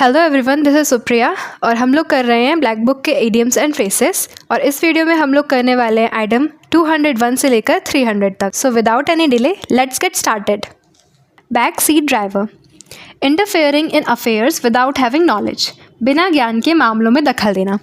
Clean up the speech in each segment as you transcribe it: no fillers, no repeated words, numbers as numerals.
Hello everyone, this is Supriya और हम लोग कर रहे हैं ब्लैक बुक के इडियम्स एंड फ्रेसेस। और इस वीडियो में हम लोग करने वाले हैं आइटम 201 से लेकर 300 तक। So without any delay let's get started. Back seat driver, interfering in affairs without having knowledge, बिना ज्ञान के मामलों में दखल देना।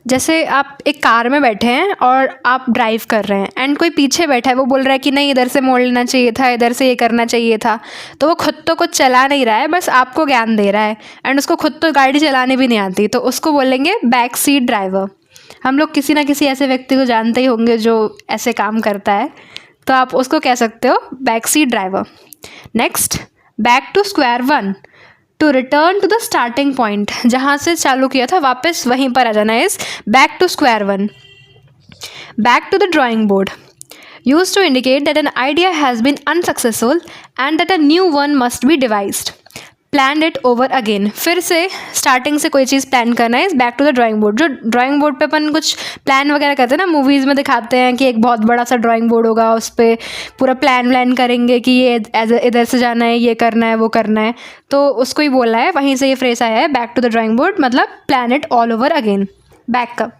जैसे आप एक कार में बैठे हैं और आप ड्राइव कर रहे हैं एंड कोई पीछे बैठा है, वो बोल रहा है कि नहीं इधर से मोड़ लेना चाहिए था, इधर से ये करना चाहिए था। तो वो खुद तो कुछ चला नहीं रहा है, बस आपको ज्ञान दे रहा है एंड उसको खुद तो गाड़ी चलाने भी नहीं आती, तो उसको बोलेंगे बैक सीट ड्राइवर। हम लोग किसी ना किसी ऐसे व्यक्ति को जानते ही होंगे जो ऐसे काम करता है, तो आप उसको कह सकते हो back seat driver. Next, back to square one, to return to the starting point, जहाँ से चालू किया था वापस वहीं पर आ जाना is back to square one. Back to the drawing board, use to indicate that an idea has been unsuccessful and that a new one must be devised. Plan it over again, फिर से starting से कोई चीज़ plan करना है back to the drawing board. जो drawing board पे अपन कुछ प्लान वगैरह करते हैं ना, मूवीज़ में दिखाते हैं कि एक बहुत बड़ा सा ड्राइंग बोर्ड होगा, उस पर पूरा प्लान करेंगे कि ये इधर से जाना है, ये करना है, वो करना है, तो उसको ही बोला है, वहीं से ये फ्रेस आया है back to the drawing board, मतलब plan it all over again. Backup,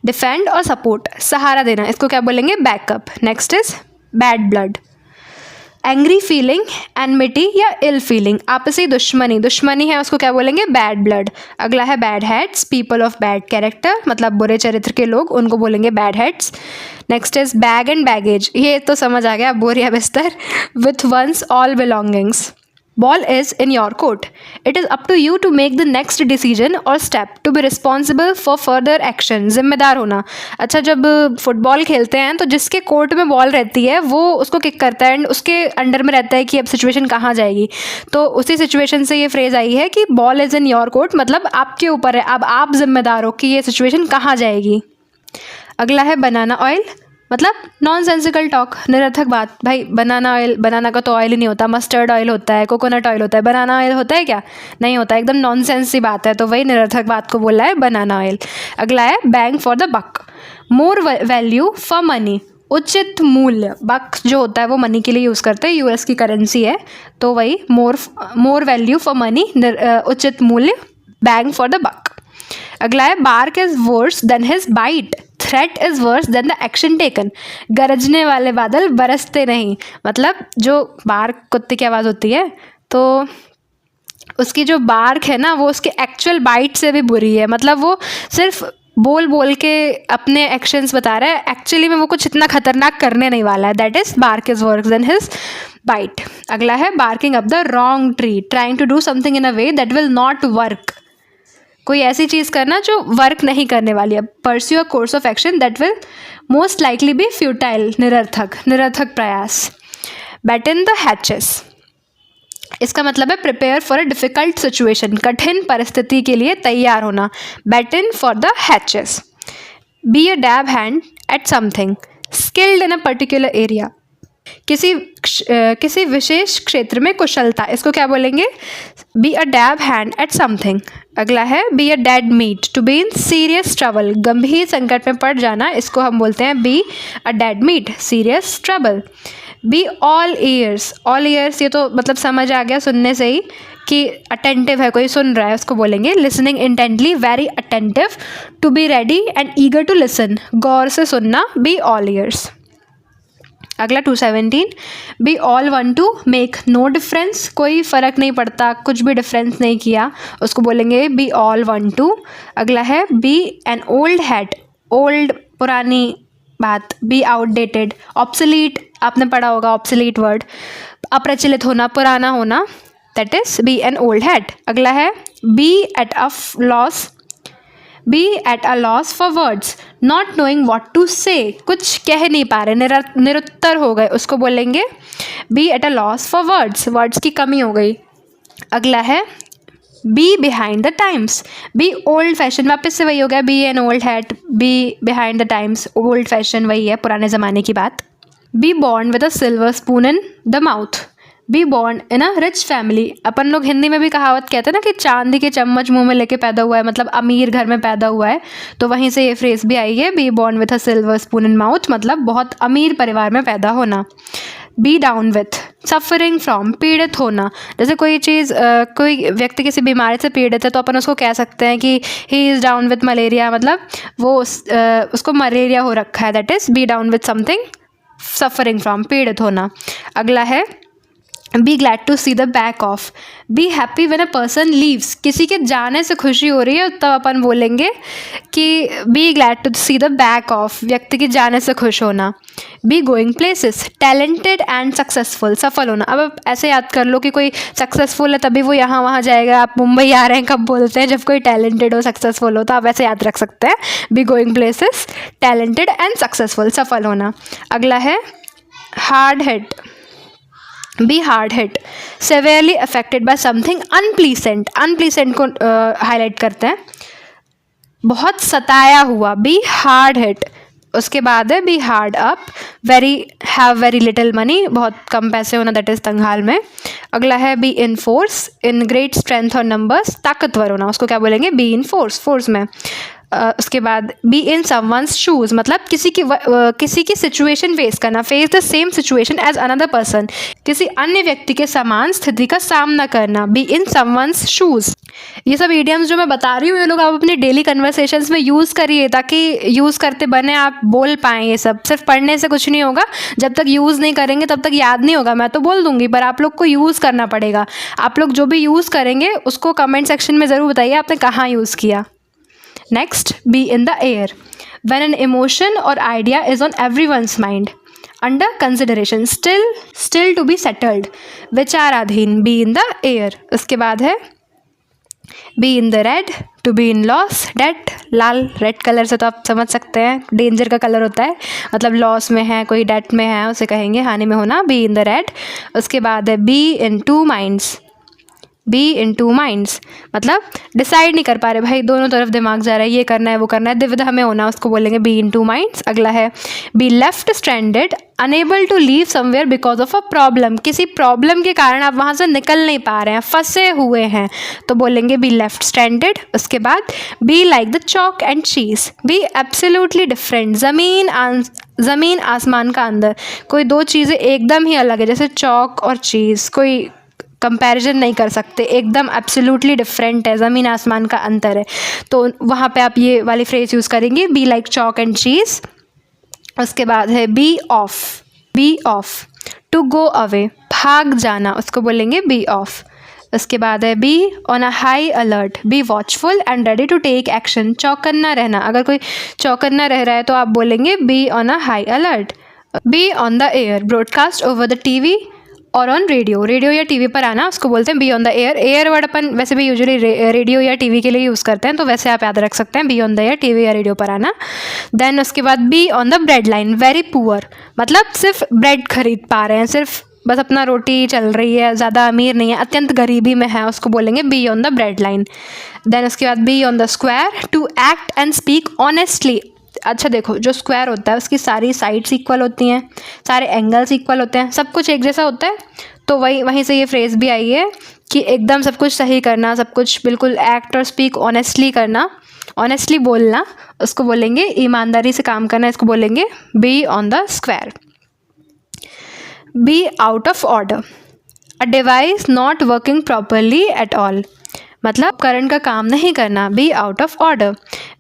defend और सपोर्ट, सहारा देना, इसको क्या बोलेंगे backup. Next is bad blood, angry feeling, enmity या इल फीलिंग, आपसी दुश्मनी है, उसको क्या बोलेंगे बैड ब्लड। अगला है bad heads, people of bad character, मतलब बुरे चरित्र के लोग, उनको बोलेंगे bad heads. Next is bag and baggage, ये तो समझ आ गया, बोरिया बिस्तर, with one's all belongings. Ball is in your court, it is up to you to make the next decision और step, to be responsible for further action, जिम्मेदार होना। अच्छा, जब फुटबॉल खेलते हैं तो जिसके कोर्ट में बॉल रहती है वो उसको किक करता है एंड उसके अंडर में रहता है कि अब सिचुएशन कहाँ जाएगी, तो उसी सिचुएशन से ये फ्रेज आई है कि ball is in your court, मतलब आपके ऊपर है, अब आप जिम्मेदार हो कि ये सिचुएशन कहाँ जाएगी। अगला है बनाना ऑयल, मतलब नॉन सेंसिकल टॉक, निरर्थक बात। भाई बनाना का तो ऑयल ही नहीं होता, मस्टर्ड ऑयल होता है, कोकोनट ऑयल होता है, बनाना ऑयल होता है क्या? नहीं होता, एकदम नॉनसेंस सी बात है, तो वही निरर्थक बात को बोला है बनाना ऑयल। अगला है bang for the buck, more value for money, उचित मूल्य। बक जो होता है वो मनी के लिए यूज़ करते हैं, यूएस की करेंसी है, तो वही मोर वैल्यू फॉर मनी, उचित मूल्य, बैंग फॉर द बक। अगला है bark is worse than his bite, threat is worse than the action taken, गरजने वाले बादल बरसते नहीं, मतलब जो बार्क कुत्ते की आवाज़ होती है तो उसकी जो बार्क है ना वो उसके एक्चुअल बाइट से भी बुरी है, मतलब वो सिर्फ बोल के अपने एक्शंस बता रहा है, एक्चुअली में वो कुछ इतना खतरनाक करने नहीं वाला है। That is bark is worse than his bite. अगला है barking up the wrong tree, trying to do something in a way that will not work, कोई ऐसी चीज़ करना जो वर्क नहीं करने वाली है। Pursue a course of action that will most likely be futile, निरर्थक प्रयास। बैटन द हैचेस, इसका मतलब है prepare for a difficult situation, कठिन परिस्थिति के लिए तैयार होना। Batten for the hatches. Be a dab hand at something, skilled in a particular area, किसी विशेष क्षेत्र में कुशलता, इसको क्या बोलेंगे be a dab hand at something. अगला है be a dead meat, to be in serious trouble, गंभीर संकट में पड़ जाना, इसको हम बोलते हैं be a dead meat, serious trouble. Be all ears, ये तो मतलब समझ आ गया सुनने से ही कि अटेंटिव है, कोई सुन रहा है, उसको बोलेंगे listening intently, very attentive. To be ready and eager to listen, गौर से सुनना, बी ऑल ईयर्स। अगला 217, be all one to make no difference, कोई फ़र्क नहीं पड़ता, कुछ भी डिफरेंस नहीं किया, उसको बोलेंगे बी ऑल वन टू। अगला है be an old hat, old पुरानी बात, बी आउटडेटेड, ऑब्सोलीट, आपने पढ़ा होगा ऑब्सोलीट वर्ड, अप्रचलित होना, पुराना होना, that is be an old hat. अगला है be at a loss for words, not knowing what to say, कुछ कह नहीं पा रहे, निरुत्तर हो गए, उसको बोलेंगे be at a loss for words की कमी हो गई। अगला है be behind the times, be old fashion, वापस से वही हो गया, be an old hat, be behind the times, old fashion वही है, पुराने ज़माने की बात। Be born with a silver spoon in the mouth, be born in a rich family, अपन लोग हिंदी में भी कहावत कहते हैं ना कि चांदी के चम्मच मुंह में लेके पैदा हुआ है, मतलब अमीर घर में पैदा हुआ है, तो वहीं से ये फ्रेज भी आई है B born with a silver spoon in mouth, मतलब बहुत अमीर परिवार में पैदा होना। B down with, suffering from, पीड़ित होना। जैसे कोई चीज़ कोई व्यक्ति किसी बीमारी से पीड़ित है तो अपन उसको कह सकते हैं कि he is down with malaria, मतलब वो उसको मलेरिया हो रखा है, that is be down with something, suffering from, पीड़ित होना। अगला है be glad to see the back of, be happy when a person leaves, किसी के जाने से खुशी हो रही है तब अपन बोलेंगे कि be glad to see the back of, व्यक्ति के जाने से खुश होना। Be going places, talented and successful, सफल होना। अब आप ऐसे याद कर लो कि कोई सक्सेसफुल है तभी वो यहाँ वहाँ जाएगा। आप मुंबई आ रहे हैं कब बोलते हैं, जब कोई टैलेंटेड हो, सक्सेसफुल हो, तो आप ऐसे याद रख सकते हैं, be going places, talented and successful, सफल होना। अगला है hard hit, be hard hit, severely affected by something unpleasant, unpleasant को हाईलाइट करते हैं, बहुत सताया हुआ, बी हार्ड हिट। उसके बाद है be hard up, have very little money, बहुत कम पैसे होना, दैट इज़ तंगहाल में। अगला है be in force, in great strength और नंबर्स, ताकतवर होना, उसको क्या बोलेंगे, बी इन फोर्स, फोर्स में। उसके बाद बी इन समवन्स शूज़, मतलब किसी की सिचुएशन फेस करना, face the same situation as another person, किसी अन्य व्यक्ति के समान स्थिति का सामना करना, बी इन समवन्स शूज़। ये सब इडियम्स जो मैं बता रही हूँ ये लोग आप अपनी डेली कन्वर्सेशंस में यूज़ करिए, ताकि यूज़ करते बने आप बोल पाएँ। ये सब सिर्फ पढ़ने से कुछ नहीं होगा, जब तक यूज़ नहीं करेंगे तब तक याद नहीं होगा। मैं तो बोल दूँगी पर आप लोग को यूज़ करना पड़ेगा। आप लोग जो भी यूज़ करेंगे उसको कमेंट सेक्शन में ज़रूर बताइए आपने कहाँ यूज़ किया। Next, be in the air, when an emotion or idea is on everyone's mind, under consideration, still to be settled, विचाराधीन, be in the air। उसके बाद है be in the red, to be in loss, debt, Lal, red colour से तो आप समझ सकते हैं डेंजर का कलर होता है, मतलब लॉस में है, कोई डेट में है, उसे कहेंगे हानि में होना, be in the red। उसके बाद है be in two minds, be in two minds, मतलब डिसाइड नहीं कर पा रहे भाई, दोनों तरफ दिमाग जा रहा है, ये करना है वो करना है, द्विधा में होना, उसको बोलेंगे बी इन टू माइंड्स। अगला है be left stranded, unable to leave somewhere because of a problem, किसी प्रॉब्लम के कारण आप वहाँ से निकल नहीं पा रहे हैं, फंसे हुए हैं, तो बोलेंगे बी लेफ्ट स्ट्रैंडेड। उसके बाद be like the chalk and cheese, be absolutely different, ज़मीन आसमान का अंदर, कोई दो चीज़ें एकदम ही अलग है, जैसे चॉक और चीज़, कोई कंपैरिजन नहीं कर सकते, एकदम एब्सोल्युटली डिफरेंट है, ज़मीन आसमान का अंतर है, तो वहाँ पे आप ये वाली फ्रेज यूज़ करेंगे, be like chalk and cheese. उसके बाद है be off, to go away, भाग जाना, उसको बोलेंगे बी ऑफ। उसके बाद है be on a high alert, be watchful and ready to take action, चौकन्ना रहना, अगर कोई चौकन्ना रह रहा है तो आप बोलेंगे be on a high alert. Be on the air, broadcast over the TV और ऑन रेडियो या टीवी पर आना, उसको बोलते हैं be on the air word अपन वैसे भी यूजुअली रेडियो या टीवी के लिए यूज़ करते हैं, तो वैसे आप याद रख सकते हैं be on the air, TV या रेडियो पर आना। देन उसके बाद be on the bread line, very poor, मतलब सिर्फ ब्रेड खरीद पा रहे हैं, सिर्फ बस अपना रोटी चल रही है, ज़्यादा अमीर नहीं है, अत्यंत गरीबी में है, उसको बोलेंगे be on the bread line. Then उसके बाद be on the square, to act and speak honestly. अच्छा देखो, जो स्क्वायर होता है उसकी सारी साइड्स इक्वल होती हैं, सारे एंगल्स इक्वल होते हैं, सब कुछ एक जैसा होता है, तो वहीं से ये फ्रेज़ भी आई है कि एकदम सब कुछ सही करना, सब कुछ बिल्कुल एक्ट और स्पीक ऑनेस्टली करना, ऑनेस्टली बोलना, उसको बोलेंगे ईमानदारी से काम करना, इसको बोलेंगे be on the square. Be out of order, a device not working properly at all, मतलब उपकरण का काम नहीं करना, be out of order.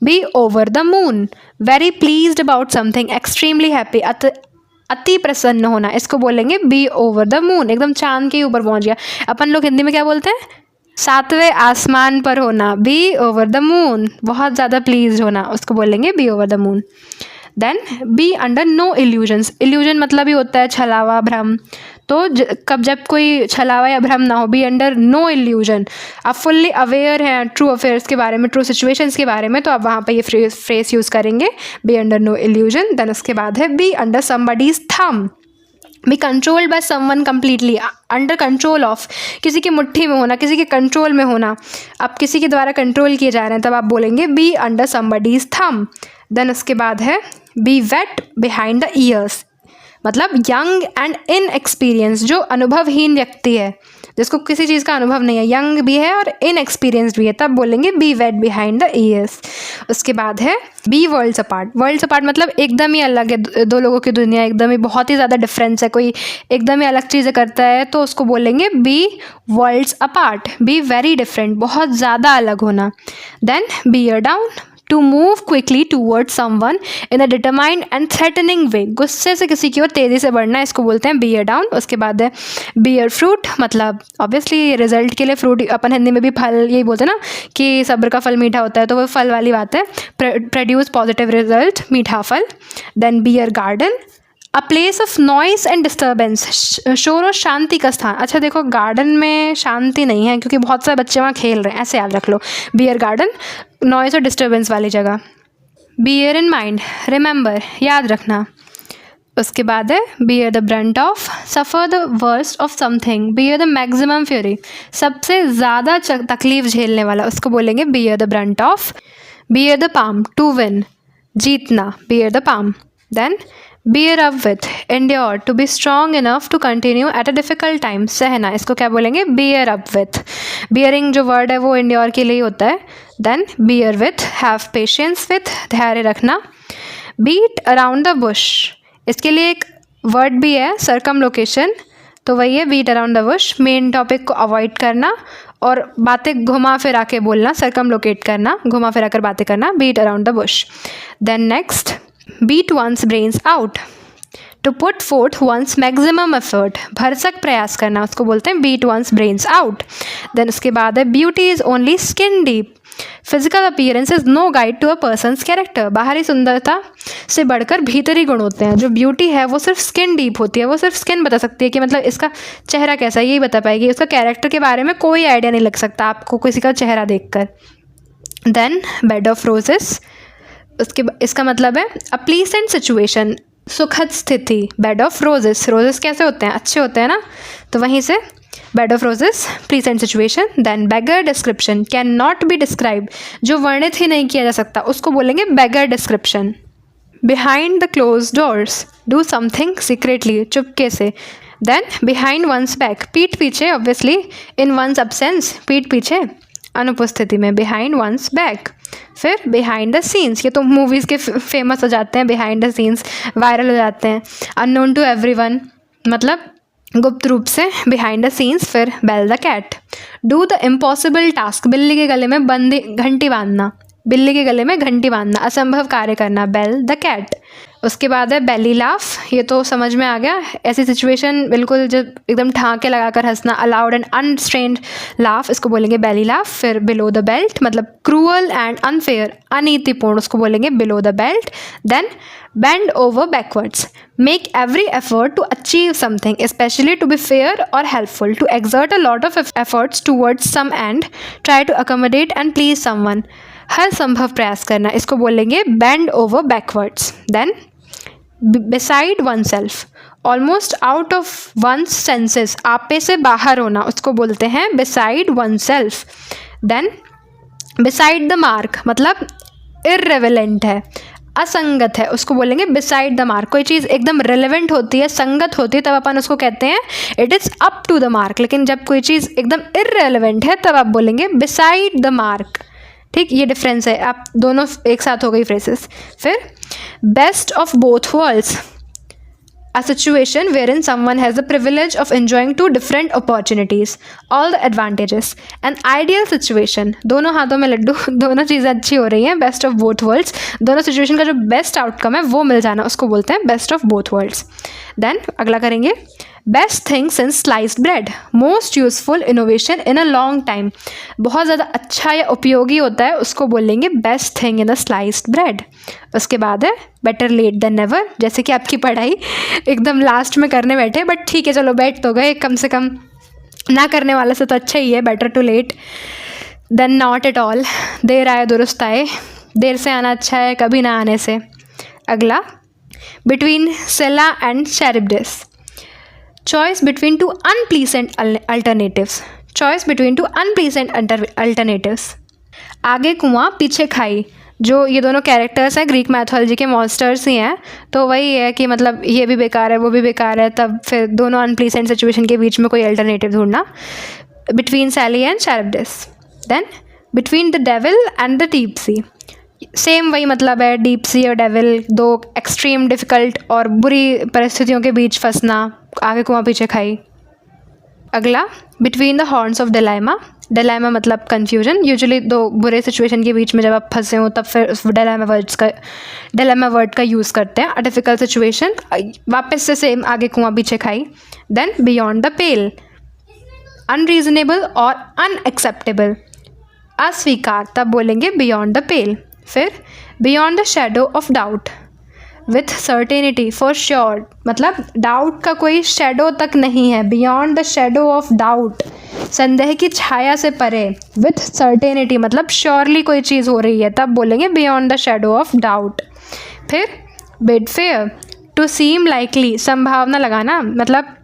Be over the moon, very pleased about something, extremely happy, अति प्रसन्न होना, इसको बोलेंगे बी ओवर द मून, एकदम चांद के ऊपर पहुंच गया। अपन लोग हिंदी में क्या बोलते हैं, सातवें आसमान पर होना, बी ओवर द मून, बहुत ज़्यादा प्लीज्ड होना, उसको बोलेंगे be over the moon. Then be under no illusions, illusion मतलब ही होता है छलावा, भ्रम, तो जब कोई छलावा या भ्रम ना हो, बी अंडर नो इल्यूजन, आप फुल्ली अवेयर हैं ट्रू अफेयर्स के बारे में, ट्रू सिचुएशंस के बारे में, तो आप वहाँ पे ये फ्रेज यूज़ करेंगे be under no illusion. Then उसके बाद है be under somebody's thumb, be controlled by someone completely, under control of, किसी की मुट्ठी में होना, किसी के कंट्रोल में होना, आप किसी के द्वारा कंट्रोल किए जा रहे हैं, तब आप बोलेंगे be under somebody's thumb. Then उसके बाद है be wet behind the ears, मतलब यंग एंड इनएक्सपीरियंस, जो अनुभवहीन व्यक्ति है, जिसको किसी चीज़ का अनुभव नहीं है, यंग भी है और इनएक्सपीरियंस्ड भी है, तब बोलेंगे be wet behind the ears. उसके बाद है be worlds apart. Worlds apart मतलब एकदम ही अलग है, दो लोगों की दुनिया एकदम ही बहुत ही ज़्यादा डिफरेंस है, कोई एकदम ही अलग चीज़ें करता है तो उसको बोलेंगे be worlds apart, be very different, बहुत ज़्यादा अलग होना। Then bear down, to move quickly towards someone in a determined and threatening way, गुस्से से किसी की ओर तेज़ी से बढ़ना, इसको बोलते हैं बियर डाउन। उसके बाद है बियर फ्रूट, मतलब ऑब्वियसली रिजल्ट के लिए फ्रूट, अपन हिंदी में भी फल यही बोलते हैं ना कि सब्र का फल मीठा होता है, तो वो फल वाली बात है, प्रोड्यूस पॉजिटिव रिजल्ट, मीठा फल। Then beer garden, a place of noise and disturbance, शोर और शांति का स्थान। अच्छा देखो, गार्डन में शांति नहीं है क्योंकि बहुत सारे बच्चे वहाँ खेल रहे हैं, ऐसे याद रख लो। बियर गार्डन, नॉइस और डिस्टर्बेंस वाली जगह। बियर इन माइंड, रिमेंबर, याद रखना। उसके बाद है bear the brunt of, suffer the worst of something, bear the maximum fury, सबसे ज़्यादा तकलीफ झेलने वाला, उसको बोलेंगे bear the brunt of. Bear the palm, to win, जीतना, bear the palm. Then bear up with, endure, to be strong enough to continue at a difficult time, सहना, इसको क्या बोलेंगे bear up with। bearing जो word है वो endure के लिए होता है। then bear with, have patience with, धैर्य रखना। beat around the bush, इसके लिए एक word भी है circumlocution, तो वही है beat around the bush, main topic को अवॉइड करना और बातें घुमा फिरा के बोलना, circumlocate करना, घुमा फिरा कर बातें करना, beat around the bush। then next beat one's brains out, to put forth one's maximum effort, भरसक प्रयास करना, उसको बोलते हैं beat one's brains out। then उसके बाद है beauty is only skin deep, physical appearance is no guide to a person's character, बाहरी सुंदरता से बढ़कर भीतरी गुण होते हैं, जो ब्यूटी है वो सिर्फ स्किन डीप होती है, वो सिर्फ स्किन बता सकती है कि मतलब इसका चेहरा कैसा है, यही बता पाएगी, उसका कैरेक्टर के बारे में कोई आइडिया नहीं लग सकता आपको किसी का चेहरा देखकर। then bed of roses, उसके इसका मतलब है अ प्लीजेंट सिचुएशन, सुखद स्थिति। बेड ऑफ रोजेस, रोजेस कैसे होते हैं, अच्छे होते हैं ना, तो वहीं से bed of roses, pleasant situation. Then beggar description, can not be describe, जो वर्णित ही नहीं किया जा सकता, उसको बोलेंगे beggar description. Behind the closed doors, do something secretly, चुपके से। देन बिहाइंड वंस बैक, पीठ पीछे, ऑब्वियसली इन वंस अब्सेंस, पीठ पीछे, अनुपस्थिति में, बिहाइंड वंस बैक। फिर बिहाइंड द सीन्स, ये तो मूवीज़ के फेमस हो जाते हैं, बिहाइंड द सीन्स वायरल हो जाते हैं। अननोन टू एवरीवन, मतलब गुप्त रूप से, बिहाइंड द सीन्स। फिर bell the cat, do the impossible task, बिल्ली के गले में घंटी बांधना, बिल्ली के गले में घंटी बांधना, असंभव कार्य करना, बेल द कैट। उसके बाद है बेली लाफ, ये तो समझ में आ गया, ऐसी सिचुएशन बिल्कुल जब एकदम ठाके लगाकर हंसना, अलाउड एंड अनस्ट्रेन्ड लाफ, इसको बोलेंगे बेली लाफ। फिर बिलो द बेल्ट, मतलब क्रूअल एंड अनफेयर, अनीतिपूर्ण, उसको बोलेंगे below the belt. Then bend over backwards, make every effort to achieve something, specially to be fair और helpful, to exert a lot of efforts towards some end, try to accommodate and please someone, हर संभव प्रयास करना, इसको बोलेंगे bend over backwards. Then beside oneself, almost out of one's senses, आपे से बाहर होना, उसको बोलते हैं beside oneself। then beside the mark, मतलब irrelevant है, असंगत है, उसको बोलेंगे beside the mark। कोई चीज़ एकदम relevant होती है, संगत होती है, तब अपन उसको कहते हैं it is up to the mark, लेकिन जब कोई चीज़ एकदम irrelevant है तब आप बोलेंगे beside the mark। ठीक, ये डिफरेंस है, आप दोनों एक साथ हो गई फ्रेजेस। फिर best of both world's, a situation wherein someone has the privilege of enjoying two different opportunities, all the advantages, an ideal situation, दोनों हाथों में लड्डू, दोनों चीज़ें अच्छी हो रही हैं, बेस्ट ऑफ बोथ वर्ल्ड्स, दोनों सिचुएशन का जो बेस्ट आउटकम है वो मिल जाना, उसको बोलते हैं best of both worlds. Then अगला करेंगे best thing since sliced bread, most useful innovation in a long time, बहुत ज़्यादा अच्छा या उपयोगी होता है, उसको बोलेंगे best thing in a sliced bread. उसके बाद है बेटर लेट देन नेवर, जैसे कि आपकी पढ़ाई एकदम लास्ट में करने बैठे, बट ठीक है चलो बैठ तो गए, कम से कम ना करने वाले से तो अच्छा ही है, better too late than not at all, देर आए दुरुस्त आए, देर से आना अच्छा है कभी ना आने से। अगला between Scylla and Charybdis, choice between two unpleasant alternatives, choice between two unpleasant alternatives. आगे कुआं पीछे खाई, जो ये दोनों कैरेक्टर्स हैं ग्रीक मैथोलॉजी के मॉन्स्टर्स ही हैं, तो वही है कि मतलब ये भी बेकार है वो भी बेकार है, तब फिर दोनों अनप्लीसेंट सिचुएशन के बीच में कोई अल्टरनेटिव ढूंढना. Between Scylla and Charybdis. Then between the devil and the deep sea. Same वही मतलब है, डीप सी और डेविल, दो एक्सट्रीम डिफ़िकल्ट और बुरी परिस्थितियों के बीच फंसना, आगे कुआं पीछे खाई. अगला बिटवीन द हॉर्न्स ऑफ डिलाइमा. डिलाइमा मतलब कन्फ्यूजन. यूजुअली दो बुरे सिचुएशन के बीच में जब आप फंसे हो तब फिर उस डिलाइमा वर्ड का यूज़ करते हैं. अ डिफ़िकल्ट सिचुएशन, वापस से सेम, आगे कुआं पीछे खाई. Then beyond the pale. Unreasonable और अनएक्सेप्टेबल, अस्वीकार, तब बोलेंगे बियॉन्ड द पेल. फिर beyond the shadow of doubt. With certainty, for sure, मतलब डाउट का कोई शेडो तक नहीं है. Beyond the shadow of doubt, संदेह की छाया से परे. विथ सर्टेनिटी मतलब श्योरली कोई चीज़ हो रही है, तब बोलेंगे beyond the shadow of doubt. फिर bid fair. To seem likely, संभावना लगाना, मतलब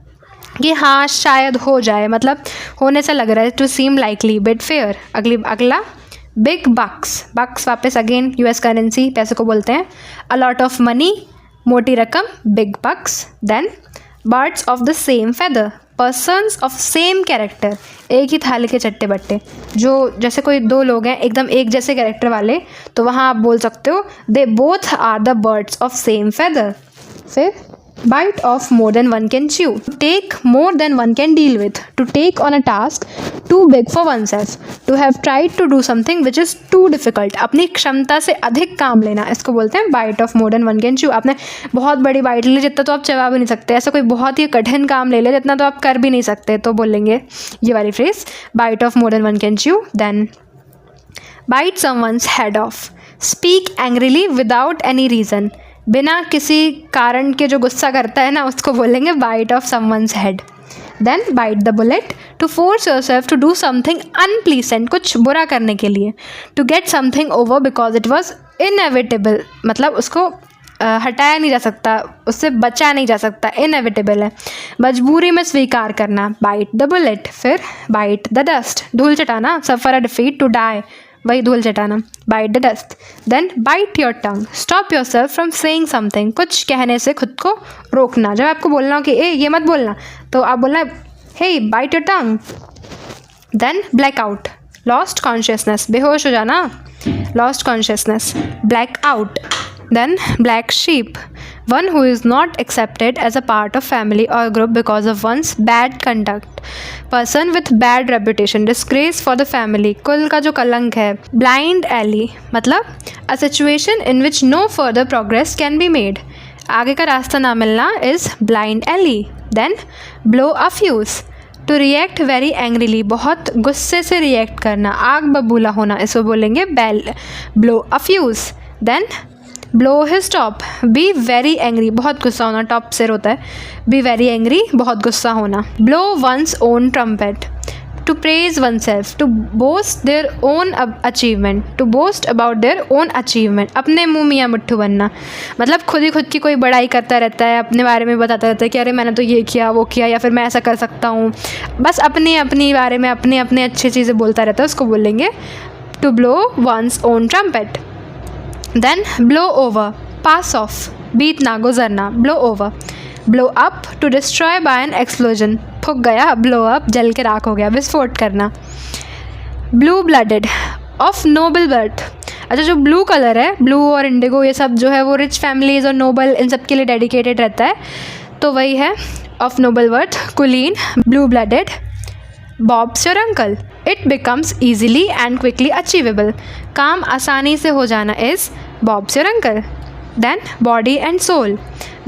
कि हाँ शायद हो जाए, मतलब होने से लग रहा है. To seem likely, bid fair. अगला बिग बक्स. बक्स वापस अगेन यूएस करेंसी, पैसे को बोलते हैं. अ लॉट ऑफ मनी, मोटी रकम, big bucks. Then birds of the same feather. Persons of same character, एक ही थाली के चट्टे बट्टे. जो जैसे कोई दो लोग हैं एकदम एक जैसे कैरेक्टर वाले, तो वहाँ आप बोल सकते हो they both are the birds of same feather. फिर bite off more than one can chew. To take more than one can deal with. To take on a task too big for oneself. To have tried to do something which is too difficult. अपनी क्षमता से अधिक काम लेना, इसको बोलते हैं bite off more than one can chew. आपने बहुत बड़ी बाइट ले ली, जितना तो आप चबा भी नहीं सकते. ऐसा कोई बहुत ही कठिन काम ले ले जितना तो आप कर भी नहीं सकते, तो बोलेंगे ये वाली phrase bite off more than one can chew. Then bite someone's head off. Speak angrily without any reason. बिना किसी कारण के जो गुस्सा करता है ना, उसको बोलेंगे bite off someone's head. Then bite the bullet. To force yourself to do something unpleasant, कुछ बुरा करने के लिए. To get something over because it was inevitable, मतलब उसको हटाया नहीं जा सकता, उससे बचा नहीं जा सकता, इनएविटेबल है. मजबूरी में स्वीकार करना, बाइट द बुलेट. फिर बाइट द डस्ट, धूल चटाना. Suffer a defeat, to die, वही धूल चटाना, bite the dust. Then bite your tongue. Stop yourself from saying something, कुछ कहने से खुद को रोकना. जब आपको बोलना हो कि ए ये मत बोलना, तो आप बोलना हे bite your tongue. Then black out. Lost consciousness, बेहोश हो जाना, lost consciousness, black out. Then black sheep, one who is not accepted as a part of family or group because of one's bad conduct. Person with bad reputation, disgrace for the family, कुल का जो कलंक है. Blind alley मतलब a situation in which no further progress can be made. आगे का रास्ता ना मिलना is blind alley. Then blow a fuse, to react very angrily, बहुत गुस्से से react करना, आग बबूला होना, इसको बोलेंगे blow a fuse. Then blow his top, be very angry, बहुत गुस्सा होना, टॉप सिर होता है, be very angry, बहुत गुस्सा होना. Blow one's own trumpet, to praise oneself, to boast their own achievement, to boast about their own achievement, अपने मुँह मियाँ मुट्ठू बनना, मतलब खुद ही खुद की कोई बड़ाई करता रहता है, अपने बारे में बताता रहता है कि अरे मैंने तो ये किया वो किया, या फिर मैं ऐसा कर सकता हूँ, बस अपनी अपनी बारे में अपने अच्छी चीज़ें बोलता रहता है, उसको बोलेंगे to blow one's own trumpet. Then blow over, pass off, बीतना, गुजरना, blow over. Blow up, to destroy by an explosion, फूक गया, blow up, जल के राख हो गया, विस्फोट करना. Blue blooded, of noble birth. अच्छा, जो ब्लू कलर है, ब्लू और इंडिगो, ये सब जो है वो रिच फैमिलीज़ और नोबल, इन सब के लिए डेडिकेटेड रहता है, तो वही है ऑफ नोबल बर्थ. कुलीन, blue blooded. Bob's your uncle, it becomes easily and quickly achievable, काम आसानी से हो जाना is Bob's your uncle. Then body and soul,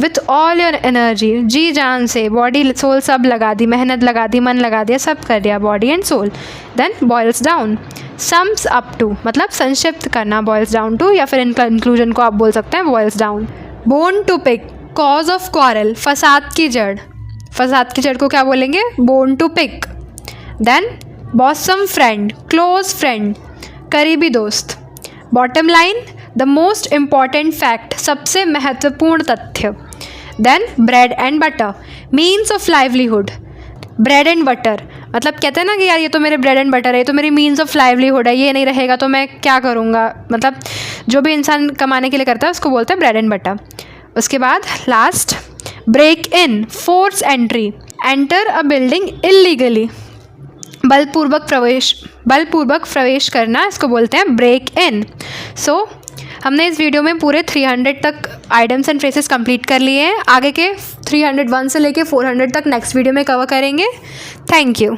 with all your energy, जी जान से, बॉडी सोल सब लगा दी, मेहनत लगा दी, मन लगा दिया, सब कर दिया, body and soul. Then boils down, sums up to, मतलब संक्षिप्त करना, बॉयल्स डाउन टू, या फिर इनका इंक्लूजन को आप बोल सकते हैं boils down. Bone to pick, cause of quarrel, फसाद की जड़, फसाद की जड़ को क्या बोलेंगे, bone to pick. Then bosom friend, close friend, करीबी दोस्त. Bottom line, the most important fact, सबसे महत्वपूर्ण तथ्य. Then bread and butter, means of livelihood, bread and butter, मतलब कहते हैं ना कि यार ये तो मेरे ब्रेड एंड बटर है, ये तो मेरी मीन्स ऑफ लाइवलीहुड है, ये नहीं रहेगा तो मैं क्या करूँगा। मतलब जो भी इंसान कमाने के लिए करता है उसको बोलते हैं ब्रेड एंड बटर। उसके बाद last, break in, force entry, enter a building illegally, बलपूर्वक प्रवेश करना, इसको बोलते हैं ब्रेक इन। सो हमने इस वीडियो में पूरे 300 तक आइटम्स एंड फ्रेजेस कंप्लीट कर लिए हैं। आगे के 301 से लेके 400 तक नेक्स्ट वीडियो में कवर करेंगे। Thank you.